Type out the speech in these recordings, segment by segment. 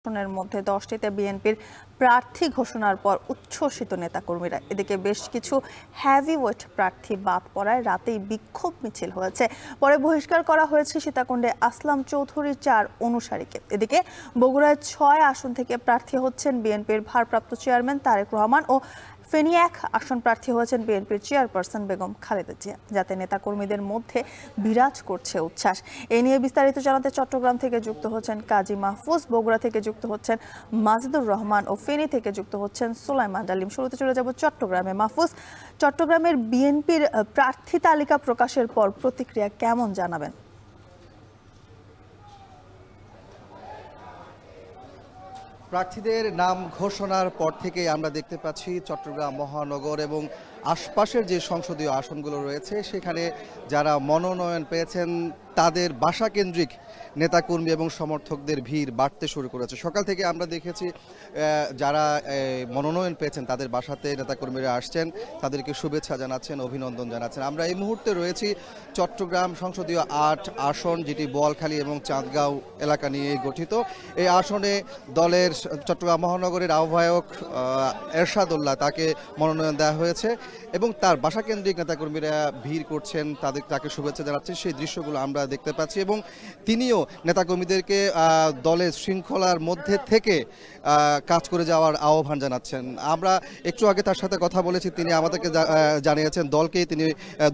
আসনের মধ্যে 10টিতে বিএনপির প্রার্থী ঘোষণার পর উচ্ছ্বসিত নেতাকর্মীরা। এদিকে বেশ কিছু হ্যাভিওয়েট প্রার্থী বাদ পড়ায় রাতেই বিক্ষোভ মিছিল হয়েছে। পরে বহিষ্কার করা হয়েছে সীতাকুণ্ডে আসলাম চৌধুরী 4 অনুসারীকে। এদিকে বগুড়ায় 6 আসন থেকে প্রার্থী হচ্ছেন বিএনপির ভারপ্রাপ্ত চেয়ারম্যান তারেক রহমান ও ফেনী 1 আসন প্রার্থী হয়েছেন বিএনপির চেয়ারপারসন বেগম খালেদা জিয়া, যাতে নেতাকর্মীদের মধ্যে বিরাজ করছে উচ্ছ্বাস। এ নিয়ে বিস্তারিত জানাতে চট্টগ্রাম থেকে যুক্ত হচ্ছেন কাজী মাহফুজ, বগুড়া থেকে যুক্ত হচ্ছেন মাজিদুর রহমান ও ফেনী থেকে যুক্ত হচ্ছেন সুলাইমান ডালিম। শুরুতে চলে যাব চট্টগ্রামে। মাহফুজ, চট্টগ্রামের বিএনপির প্রার্থী তালিকা প্রকাশের পর প্রতিক্রিয়া কেমন জানাবেন? প্রার্থীদের নাম ঘোষণার পর থেকেই আমরা দেখতে পাচ্ছি চট্টগ্রাম মহানগর এবং আশপাশের যে সংসদীয় আসনগুলো রয়েছে সেখানে যারা মনোনয়ন পেয়েছেন তাদের বাসাকেন্দ্রিক নেতাকর্মী এবং সমর্থকদের ভিড় বাড়তে শুরু করেছে। সকাল থেকে আমরা দেখেছি যারা মনোনয়ন পেয়েছেন তাদের বাসাতে নেতাকর্মীরা আসছেন, তাদেরকে শুভেচ্ছা জানাচ্ছেন, অভিনন্দন জানাচ্ছেন। আমরা এই মুহূর্তে রয়েছি চট্টগ্রাম সংসদীয় 8 আসন, যেটি বোয়ালখালী এবং চাঁদগাঁও এলাকা নিয়ে গঠিত। এই আসনে দলের চট্টগ্রাম মহানগরের আহ্বায়ক এরশাদুল্লাহ তাকে মনোনয়ন দেওয়া হয়েছে এবং তার বাসাকেন্দ্রিক নেতাকর্মীরা ভিড় করছেন, তাকে শুভেচ্ছা জানাচ্ছেন। সেই দৃশ্যগুলো আমরা দেখতে পাচ্ছি এবং তিনিও নেতাকর্মীদেরকে দলের শৃঙ্খলার মধ্যে থেকে কাজ করে যাওয়ার আহ্বান জানাচ্ছেন। আমরা একটু আগে তার সাথে কথা বলেছি, তিনি আমাদেরকে জানিয়েছেন দলকেই তিনি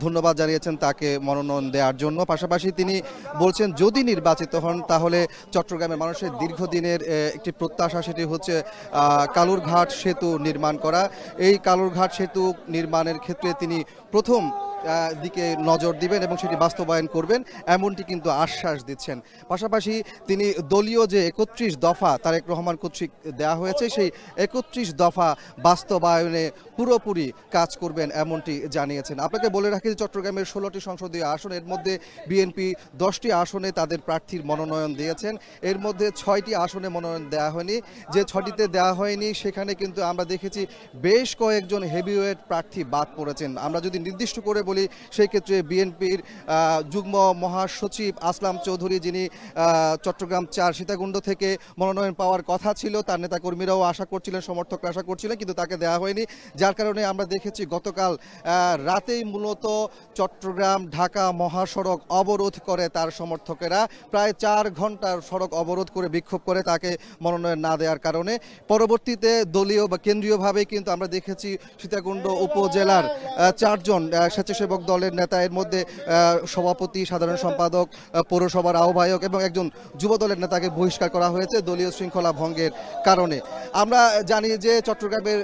ধন্যবাদ জানিয়েছেন তাকে মনোনয়ন দেওয়ার জন্য। পাশাপাশি তিনি বলছেন যদি নির্বাচিত হন তাহলে চট্টগ্রামের মানুষের দীর্ঘদিনের একটি প্রত্যাশা, সেটি হচ্ছে কালুরঘাট সেতু নির্মাণ করা। এই কালুরঘাট সেতু নির্মাণের ক্ষেত্রে তিনি প্রথম দিকে নজর দিবেন এবং সেটি বাস্তবায়ন করবেন, এমনটি কিন্তু আশ্বাস দিচ্ছেন। পাশাপাশি তিনি দলীয় যে 31 দফা তারেক রহমান কর্তৃক দেওয়া হয়েছে সেই 31 দফা বাস্তবায়নে পুরোপুরি কাজ করবেন এমনটি জানিয়েছেন। আপনাকে বলে রাখি যে চট্টগ্রামের 16টি সংসদীয় আসন, এর মধ্যে বিএনপি 10টি আসনে তাদের প্রার্থীর মনোনয়ন দিয়েছেন। এর মধ্যে 6টি আসনে মনোনয়ন দেওয়া হয়নি। যে 6টিতে দেওয়া হয়নি সেখানে কিন্তু আমরা দেখেছি বেশ কয়েকজন হেভিওয়েট প্রার্থী বাদ পড়েছেন। আমরা যদি নির্দিষ্ট করে বলি সেই ক্ষেত্রে বিএনপির যুগ্ম মহাসচিব আসলাম চৌধুরী, যিনি চট্টগ্রাম 4 সীতাকুণ্ড থেকে মনোনয়ন পাওয়ার কথা ছিল, তার নেতাকর্মীরাও আশা করছিলেন, সমর্থকরা আশা করছিলেন, কিন্তু তাকে দেওয়া হয়নি। যার কারণে আমরা দেখেছি গতকাল রাতেই মূলত চট্টগ্রাম ঢাকা মহাসড়ক অবরোধ করে তার সমর্থকেরা, প্রায় 4 ঘন্টার সড়ক অবরোধ করে বিক্ষোভ করে তাকে মনোনয়ন না দেওয়ার কারণে। পরবর্তীতে দলীয় বা কেন্দ্রীয়ভাবে কিন্তু আমরা দেখেছি সীতাকুণ্ড উপজেলার 4 জন স্বেচ্ছাসেবক দলের নেতা, এর মধ্যে সভাপতি, সাধারণ সম্পাদক, পৌরসভার আহ্বায়ক এবং একজন যুব দলের নেতাকে বহিষ্কার করা হয়েছে দলীয় শৃঙ্খলা ভঙ্গের কারণে। আমরা জানি যে চট্টগ্রামের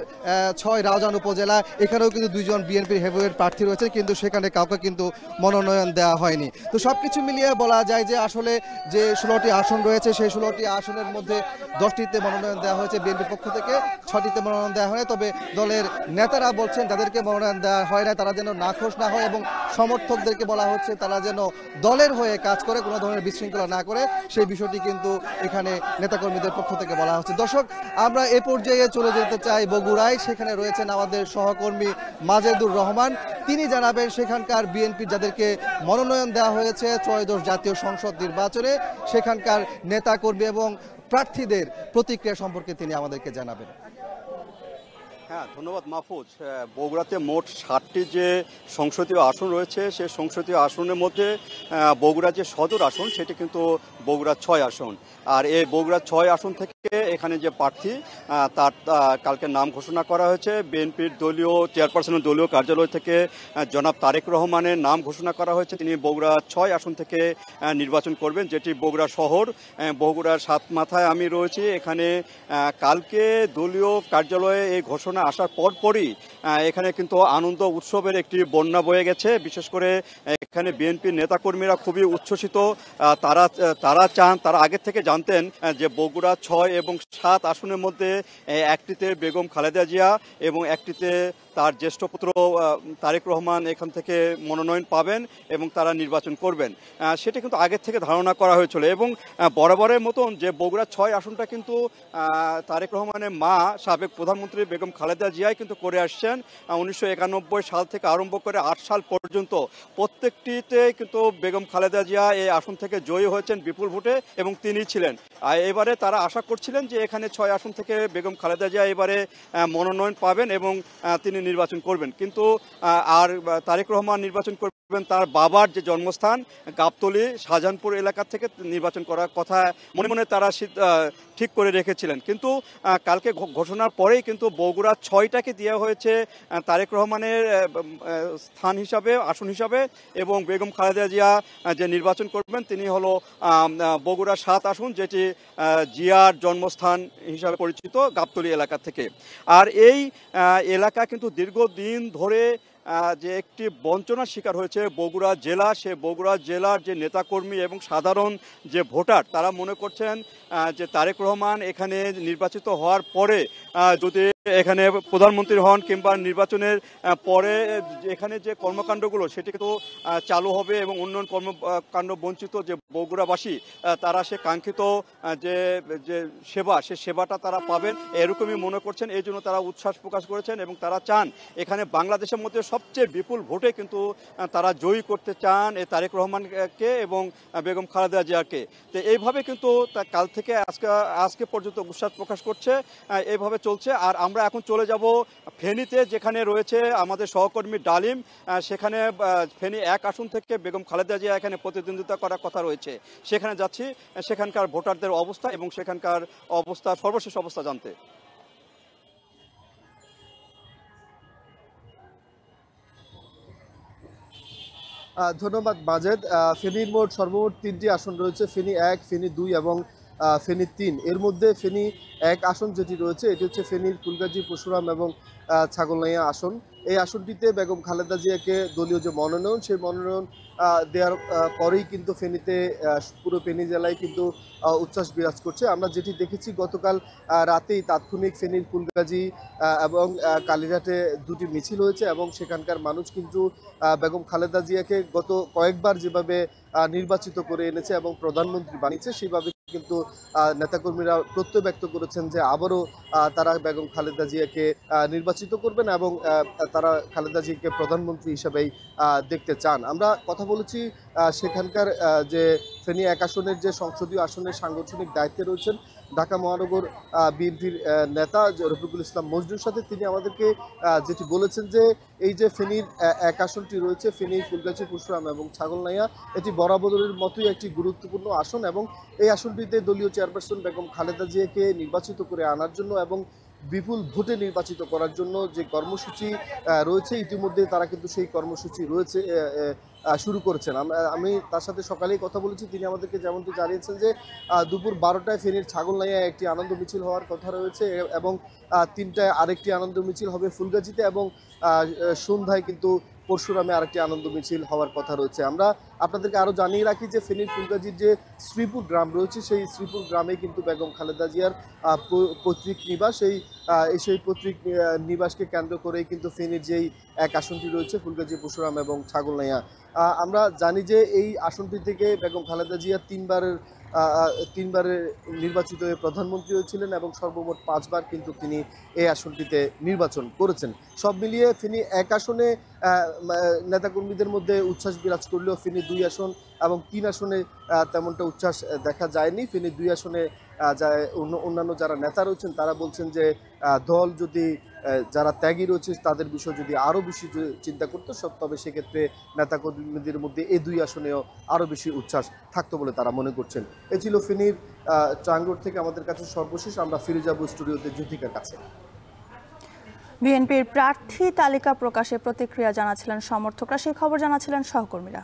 6 রাউজান উপজেলা, এখানেও কিন্তু 2 জন বিএনপির হেভিওয়েট প্রার্থী রয়েছে, কিন্তু সেখানে কাউকে কিন্তু মনোনয়ন দেওয়া হয়নি। তো সবকিছু মিলিয়ে বলা যায় যে আসলে যে 16টি আসন রয়েছে সেই 16টি আসনের মধ্যে 10টিতে মনোনয়ন দেওয়া হয়েছে বিএনপির পক্ষ থেকে, 6টিতে মনোনয়ন দেওয়া হয়নি। তবে দলের নেতারা বলছেন যাদেরকে মনোনয়ন দেওয়া হয় না তারা যেন নাখোশ না হয় এবং সমর্থকদেরকে বলা হচ্ছে তারা যেন দলের হয়ে কাজ করে, কোনো ধরনের বিশৃঙ্খলা না করে, সেই বিষয়টি কিন্তু এখানে নেতাকর্মীদের পক্ষ থেকে বলা হচ্ছে। দর্শক, আমরা এ পর্যায়ে চলে যেতে চাই বগুড়ায়। সেখানে রয়েছেন আমাদের সহকর্মী মাজেদুর রহমান, তিনি জানাবেন সেখানকার বিএনপির যাদেরকে মনোনয়ন দেওয়া হয়েছে ত্রয়োদশ জাতীয় সংসদ নির্বাচনে সেখানকার নেতাকর্মী এবং প্রার্থীদের প্রতিক্রিয়া সম্পর্কে তিনি আমাদেরকে জানাবেন। হ্যাঁ, ধন্যবাদ মাহফুজ। বগুড়াতে মোট 60টি যে সংসদীয় আসন রয়েছে সেই সংসদীয় আসনের মধ্যে বগুড়া যে সদর আসন সেটি কিন্তু বগুড়া 6 আসন। আর এই বগুড়া 6 আসন থেকে এখানে যে প্রার্থী তার কালকে নাম ঘোষণা করা হয়েছে। বিএনপির দলীয় চেয়ারপারসনের দলীয় কার্যালয় থেকে জনাব তারেক রহমানের নাম ঘোষণা করা হয়েছে। তিনি বগুড়া 6 আসন থেকে নির্বাচন করবেন, যেটি বগুড়া শহর। বগুড়ার 7 মাথায় আমি রয়েছি। এখানে কালকে দলীয় কার্যালয়ে এই ঘোষণা আসার পরপরই এখানে কিন্তু আনন্দ উৎসবের একটি বন্যা বয়ে গেছে। বিশেষ করে এখানে বিএনপির নেতাকর্মীরা খুবই উচ্ছ্বসিত। তারা আগে থেকে জানতেন যে বগুড়া 6 এবং 7 আসনের মধ্যে একটিতে বেগম খালেদা জিয়া এবং একটিতে তার জ্যেষ্ঠ পুত্র তারেক রহমান এখান থেকে মনোনয়ন পাবেন এবং তারা নির্বাচন করবেন, সেটা কিন্তু আগের থেকে ধারণা করা হয়েছিল। এবং বরাবরের মতন যে বগুড়া 6 আসনটা কিন্তু তারেক রহমানের মা সাবেক প্রধানমন্ত্রী বেগম খালেদা জিয়াই কিন্তু করে আসছেন। 1991 সাল থেকে আরম্ভ করে 8 সাল পর্যন্ত প্রত্যেকটিতে কিন্তু বেগম খালেদা জিয়া এই আসন থেকে জয়ী হয়েছেন বিপুল ভোটে এবং তিনি ছিলেন। আর এবারে তারা আশা করছিলেন যে এখানে 6 আসন থেকে বেগম খালেদা জিয়া এবারে মনোনয়ন পাবেন এবং তিনি নির্বাচন করবেন, কিন্তু আর তারেক রহমান নির্বাচন করবেন তার বাবার যে জন্মস্থান গাবতলী শাহজাহানপুর এলাকা থেকে নির্বাচন করার কথা মনে মনে তারা ঠিক করে রেখেছিলেন। কিন্তু কালকে ঘোষণার পরেই কিন্তু বগুড়া 6টাকে দেওয়া হয়েছে তারেক রহমানের স্থান হিসাবে, আসন হিসাবে, এবং বেগম খালেদা জিয়া যে নির্বাচন করবেন তিনি হলো বগুড়া 7 আসন, যেটি জিয়ার জন্মস্থান হিসাবে পরিচিত গাবতলী এলাকা থেকে। আর এই এলাকা কিন্তু দীর্ঘদিন ধরে যে একটি বঞ্চনার শিকার হয়েছে বগুড়া জেলা, সে বগুড়া জেলার যে নেতাকর্মী এবং সাধারণ যে ভোটার তারা মনে করছেন যে তারেক রহমান এখানে নির্বাচিত হওয়ার পরে যদি এখানে প্রধানমন্ত্রী হন কিংবা নির্বাচনের পরে এখানে যে কর্মকাণ্ডগুলো সেটি কিন্তু চালু হবে এবং উন্নয়ন কর্মকাণ্ড বঞ্চিত যে বগুড়াবাসী তারা সে কাঙ্ক্ষিত যে সেবা, সে সেবাটা তারা পাবেন এরকমই মনে করছেন। এই জন্য তারা উচ্ছ্বাস প্রকাশ করেছেন এবং তারা চান এখানে বাংলাদেশের মধ্যে সবচেয়ে বিপুল ভোটে কিন্তু তারা জয়ী করতে চান এই তারেক রহমানকে এবং বেগম খালেদা জিয়াকে। তো এইভাবে কিন্তু কাল থেকে আজকে পর্যন্ত উচ্ছ্বাস প্রকাশ করছে, এইভাবে চলছে। আর আমরা এখন চলে যাব ফেনীতে, যেখানে রয়েছে আমাদের সহকর্মী ডালিম। সেখানে ফেনী 1 আসন থেকে বেগম খালেদা জিয়া এখানে প্রতিদ্বন্দ্বিতা করার কথা রয়েছে, সেখানে যাচ্ছি সেখানকার ভোটারদের অবস্থা এবং সেখানকার অবস্থা, সর্বশেষ অবস্থা জানতে। ধন্যবাদ মাজেদ। ফেনীর মোট সর্বমোট 3টি আসন রয়েছে, ফেনী 1, ফেনী 2 এবং ফেনী 3। এর মধ্যে ফেনী 1 আসন যেটি রয়েছে এটি হচ্ছে ফেনীর ফুলগাজী, পরশুরাম এবং ছাগলনাইয়া আসন। এই আসনটিতে বেগম খালেদা জিয়াকে দলীয় যে মনোনয়ন, সেই মনোনয়ন দেওয়ার পরেই কিন্তু ফেনীতে পুরো ফেনী জেলায় কিন্তু উচ্ছ্বাস বিরাজ করছে। আমরা যেটি দেখেছি গতকাল রাতেই তাৎক্ষণিক ফেনীর ফুলগাজী এবং কালীঘাটে 2টি মিছিল হয়েছে এবং সেখানকার মানুষ কিন্তু বেগম খালেদা জিয়াকে গত কয়েকবার যেভাবে নির্বাচিত করে এনেছে এবং প্রধানমন্ত্রী বানিয়েছে সেইভাবে কিন্তু নেতাকর্মীরা প্রত্যয় ব্যক্ত করেছেন যে আবারও তারা বেগম খালেদা জিয়াকে নির্বাচিত করবেন এবং তারা খালেদা জিয়াকে প্রধানমন্ত্রী হিসেবেই দেখতে চান। আমরা কথা বলেছি সেখানকার যে ফেনী 1 আসনের যে সংসদীয় আসনের সাংগঠনিক দায়িত্বে রয়েছেন ঢাকা মহানগর বিএনপির নেতা রফিকুল ইসলাম মজনুর সাথে। তিনি আমাদেরকে যেটি বলেছেন যে এই যে ফেনীর 1 আসনটি রয়েছে, ফেনী, ফুলগাজী, পরশুরাম এবং ছাগলনাইয়া, এটি বরাবরের মতোই একটি গুরুত্বপূর্ণ আসন এবং এই আসনটিতে দলীয় চেয়ারপারসন বেগম খালেদা জিয়াকে নির্বাচিত করে আনার জন্য এবং বিপুল ভোটে নির্বাচিত করার জন্য যে কর্মসূচি রয়েছে ইতিমধ্যে তারা কিন্তু সেই কর্মসূচি রয়েছে শুরু করেছেন। আমি তার সাথে সকালেই কথা বলেছি, তিনি আমাদেরকে যেমনটি জানিয়েছেন যে দুপুর 12টায় ফেনীর ছাগলনাইয়ায় একটি আনন্দ মিছিল হওয়ার কথা রয়েছে এবং 3টায় আরেকটি আনন্দ মিছিল হবে ফুলগাজীতে এবং সন্ধ্যায় কিন্তু পরশুরামে আরেকটি আনন্দ মিছিল হওয়ার কথা রয়েছে। আমরা আপনাদেরকে আরও জানিয়ে রাখি যে ফেনীর ফুলগাজীর যে শ্রীপুর গ্রাম রয়েছে সেই শ্রীপুর গ্রামে কিন্তু বেগম খালেদা জিয়ার পৈতৃক নিবাস, সেই পৈতৃক নিবাসকে কেন্দ্র করেই কিন্তু ফেনীর যেই 1 আসনটি রয়েছে ফুলগাজী, পরশুরাম এবং ছাগলনাইয়া। আমরা জানি যে এই আসনটি থেকে বেগম খালেদা জিয়া 3বারে নির্বাচিত হয়ে প্রধানমন্ত্রী হয়েছিলেন এবং সর্বমোট 5বার কিন্তু তিনি এই আসনটিতে নির্বাচন করেছেন। সব মিলিয়ে ফেনী 1 আসনে নেতাকর্মীদের মধ্যে উচ্ছ্বাস বিরাজ করলেও ফেনী 2 আসন এবং 3 আসনে তেমনটা উচ্ছ্বাস দেখা যায়নি। ফেনী 2 আসনে অন্যান্য যারা নেতা রয়েছেন তারা বলছেন যে দল যদি যারা ত্যাগী রয়েছে তাদের বিষয় যদি আরও বেশি চিন্তা করতো তবে সেক্ষেত্রে নেতাকর্মীদের মধ্যে এই 2 আসনেও আরও বেশি উচ্ছ্বাস থাকতো বলে তারা মনে করছেন। এ ছিল ফেনীর ট্রাঙ্গোর থেকে আমাদের কাছে সর্বশেষ। আমরা ফিরে যাব স্টুডিওতে জ্যোতিকার কাছে। বিএনপির প্রার্থী তালিকা প্রকাশে প্রতিক্রিয়া জানাচ্ছিলেন সমর্থকরা, সেই খবর জানাচ্ছিলেন সহকর্মীরা।